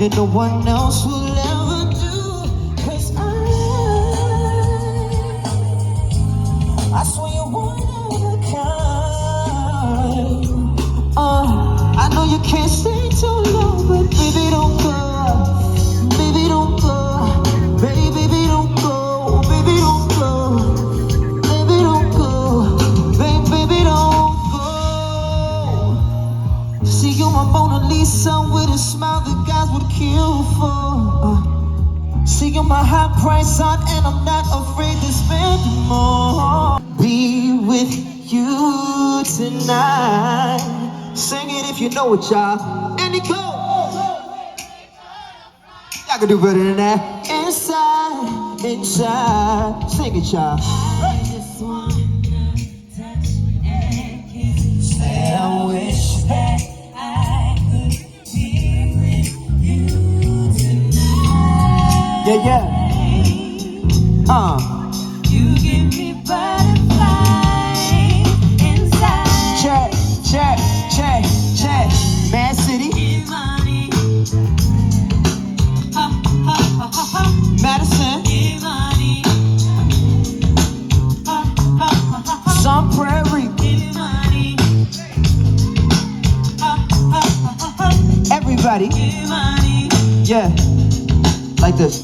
and no one else will ever do. 'Cause I swear you're one of a kind. I know you can't stay too long, but baby don't go. Baby don't go. Baby don't go. Baby don't go. Baby don't go. Baby don't go. See, you're my Mona Lisa with a smile that guys would kill for. See, you're my high price on, and I'm not afraid to spend more. Be with you tonight. Sing it if you know it, y'all. And it goes. Y'all can do better than that. Inside, inside. Sing it, y'all. I just wanna touch and kiss. Say I wish that I could be with you tonight. Yeah, yeah. You give me butterflies inside. Check, check, check, check. Mad City. Imani. Madison. Imani. Sun Prairie. Imani. Everybody. Imani. Yeah. Like this.